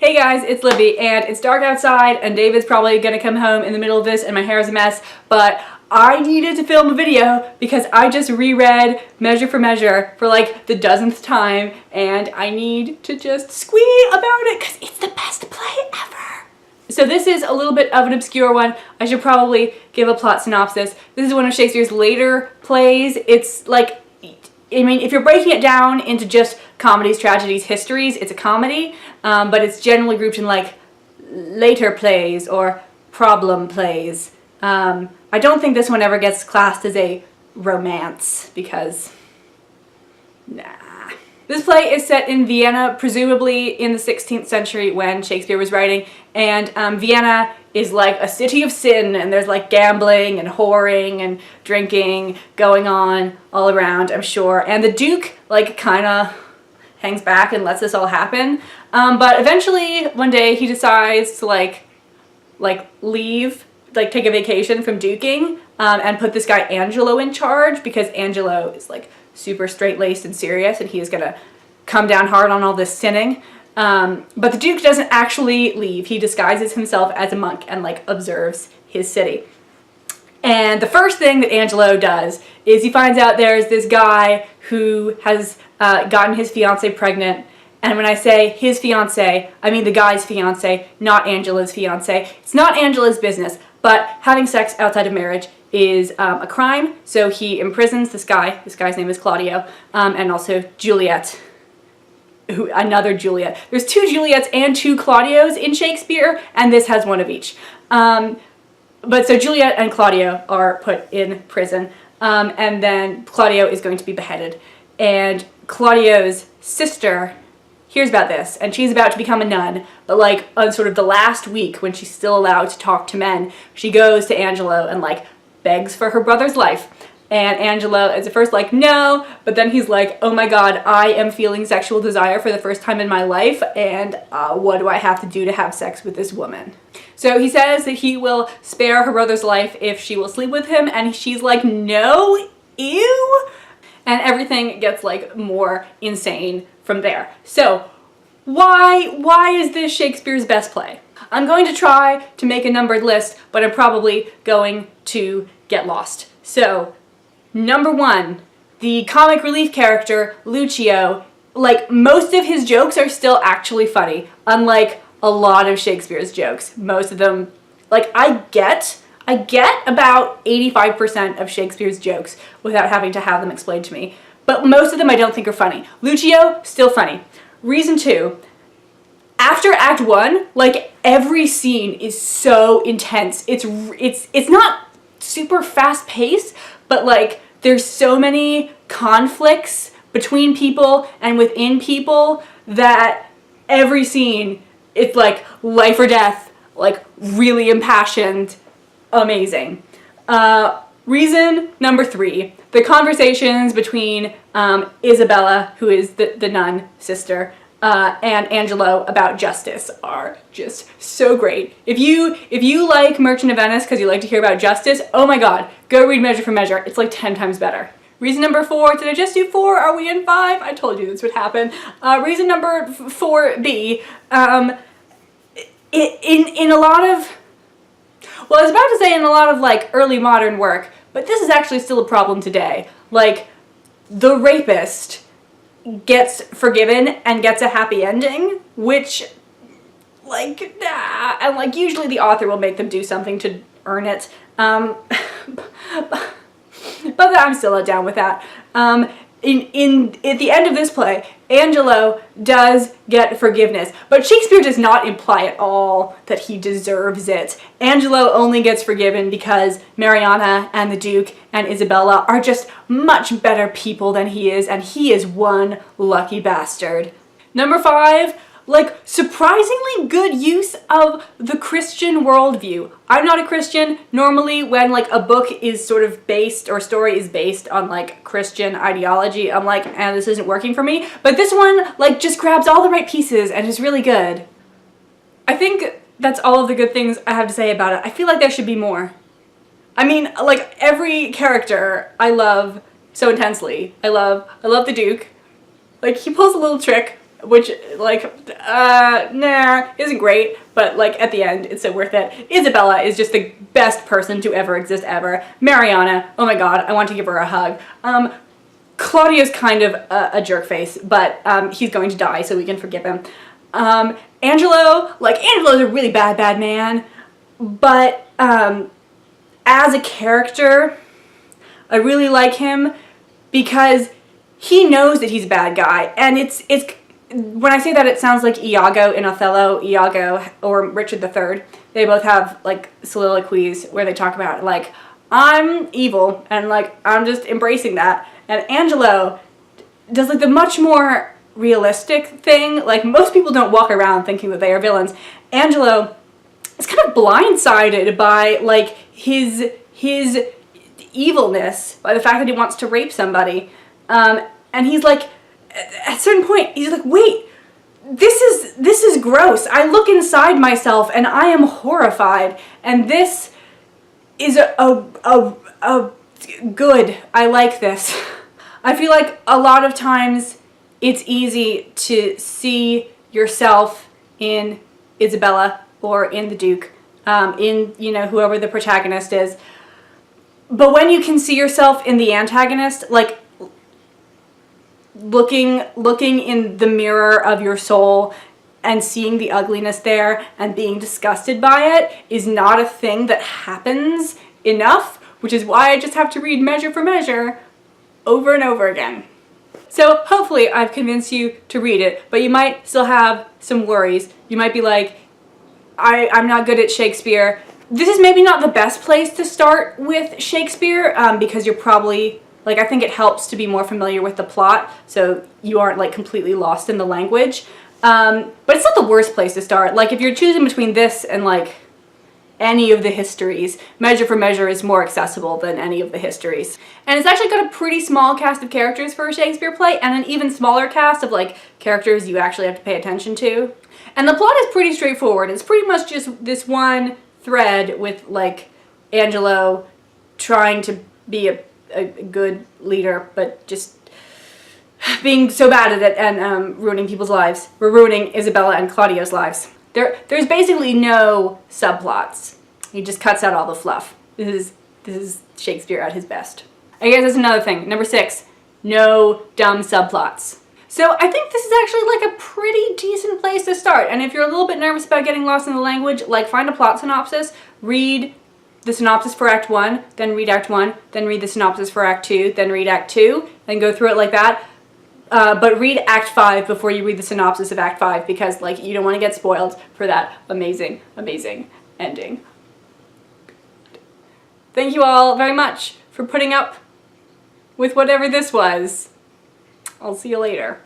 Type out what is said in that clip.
Hey guys, it's Libby, and it's dark outside, and David's probably gonna come home in the middle of this, and my hair is a mess, but I needed to film a video because I just reread Measure for Measure for like the dozenth time, and I need to just squee about it because it's the best play ever. So this is a little bit of an obscure one. I should probably give a plot synopsis. This is one of Shakespeare's later plays. It's like, I mean, if you're breaking it down into just comedies, tragedies, histories, it's a comedy, but it's generally grouped in like later plays or problem plays. I don't think this one ever gets classed as a romance because, nah. This play is set in Vienna, presumably in the 16th century when Shakespeare was writing, and Vienna is like a city of sin, and there's like gambling and whoring and drinking going on all around, I'm sure. And the Duke like kind of hangs back and lets this all happen. But eventually one day he decides to like leave, like take a vacation from duking, and put this guy Angelo in charge because Angelo is like super straight-laced and serious, and he is gonna come down hard on all this sinning. But the Duke doesn't actually leave. He disguises himself as a monk and like observes his city. And the first thing that Angelo does is he finds out there's this guy who has gotten his fiancée pregnant. And when I say his fiancée, I mean the guy's fiancée, not Angela's fiancée. It's not Angela's business, but having sex outside of marriage is a crime, so he imprisons this guy. This guy's name is Claudio, and also Juliet, another Juliet. There's two Juliets and two Claudios in Shakespeare, and this has one of each. But so Juliet and Claudio are put in prison, and then Claudio is going to be beheaded. And Claudio's sister hears about this, and she's about to become a nun, but like on sort of the last week when she's still allowed to talk to men, she goes to Angelo and like begs for her brother's life. And Angelo is at first like, no, but then he's like, oh my god, I am feeling sexual desire for the first time in my life, and what do I have to do to have sex with this woman? So he says that he will spare her brother's life if she will sleep with him, and she's like, no, ew? And everything gets like more insane from there. So why is this Shakespeare's best play? I'm going to try to make a numbered list, but I'm probably going to get lost. So, number one, the comic relief character, Lucio, like most of his jokes are still actually funny, unlike a lot of Shakespeare's jokes. Most of them, like I get about 85% of Shakespeare's jokes without having to have them explained to me. But most of them I don't think are funny. Lucio, still funny. Reason two, after Act 1, like every scene is so intense. It's not super fast paced, but like there's so many conflicts between people and within people that every scene it's like life or death, like really impassioned, amazing. Reason number three, the conversations between Isabella, who is the nun sister, and Angelo about justice are just so great. If you like Merchant of Venice because you like to hear about justice, oh my god, go read Measure for Measure. It's like 10 times better. Reason number four, did I just do four? Are we in five? I told you this would happen. Reason number 4B, in a lot of, well, I was about to say in a lot of like early modern work, but this is actually still a problem today. Like, the rapist gets forgiven and gets a happy ending, which, like, nah, and like usually the author will make them do something to earn it. But I'm still not down with that. At the end of this play, Angelo does get forgiveness, but Shakespeare does not imply at all that he deserves it. Angelo only gets forgiven because Mariana and the Duke and Isabella are just much better people than he is, and he is one lucky bastard. Number five, like surprisingly good use of the Christian worldview. I'm not a Christian. Normally when like a book is sort of based or story is based on like Christian ideology, I'm like, this isn't working for me. But this one like just grabs all the right pieces and is really good. I think that's all of the good things I have to say about it. I feel like there should be more. I mean, like every character I love so intensely. I love the Duke. Like he pulls a little trick which, like, nah, isn't great, but, like, at the end, it's so worth it. Isabella is just the best person to ever exist ever. Mariana, oh my god, I want to give her a hug. Claudio's kind of a jerk face, but he's going to die, so we can forgive him. Angelo, like, Angelo's a really bad man, but as a character, I really like him because he knows that he's a bad guy, and it's when I say that, it sounds like Iago in Othello, Iago or Richard III. They both have, like, soliloquies where they talk about, like, I'm evil, and, like, I'm just embracing that. And Angelo does, like, the much more realistic thing. Like, most people don't walk around thinking that they are villains. Angelo is kind of blindsided by, like, his evilness, by the fact that he wants to rape somebody. And he's like, at a certain point, he's like, wait, this is gross. I look inside myself and I am horrified. And this is a good. I like this. I feel like a lot of times it's easy to see yourself in Isabella or in the Duke, in, you know, whoever the protagonist is. But when you can see yourself in the antagonist, like, looking in the mirror of your soul and seeing the ugliness there and being disgusted by it is not a thing that happens enough, which is why I just have to read Measure for Measure over and over again. So hopefully I've convinced you to read it, but you might still have some worries. You might be like, I'm not good at Shakespeare. This is maybe not the best place to start with Shakespeare, because you're probably, like, I think it helps to be more familiar with the plot so you aren't, like, completely lost in the language. But it's not the worst place to start. Like, if you're choosing between this and, like, any of the histories, Measure for Measure is more accessible than any of the histories. And it's actually got a pretty small cast of characters for a Shakespeare play, and an even smaller cast of, like, characters you actually have to pay attention to. And the plot is pretty straightforward. It's pretty much just this one thread with, like, Angelo trying to be a good leader, but just being so bad at it and ruining people's lives. We're ruining Isabella and Claudio's lives. There's basically no subplots. He just cuts out all the fluff. This is Shakespeare at his best. I guess that's another thing. Number 6, no dumb subplots. So I think this is actually, like, a pretty decent place to start. And if you're a little bit nervous about getting lost in the language, like, find a plot synopsis, read the synopsis for Act 1, then read Act 1, then read the synopsis for Act 2, then read Act 2, then go through it like that. But read Act 5 before you read the synopsis of Act 5 because, like, you don't want to get spoiled for that amazing, amazing ending. Thank you all very much for putting up with whatever this was. I'll see you later.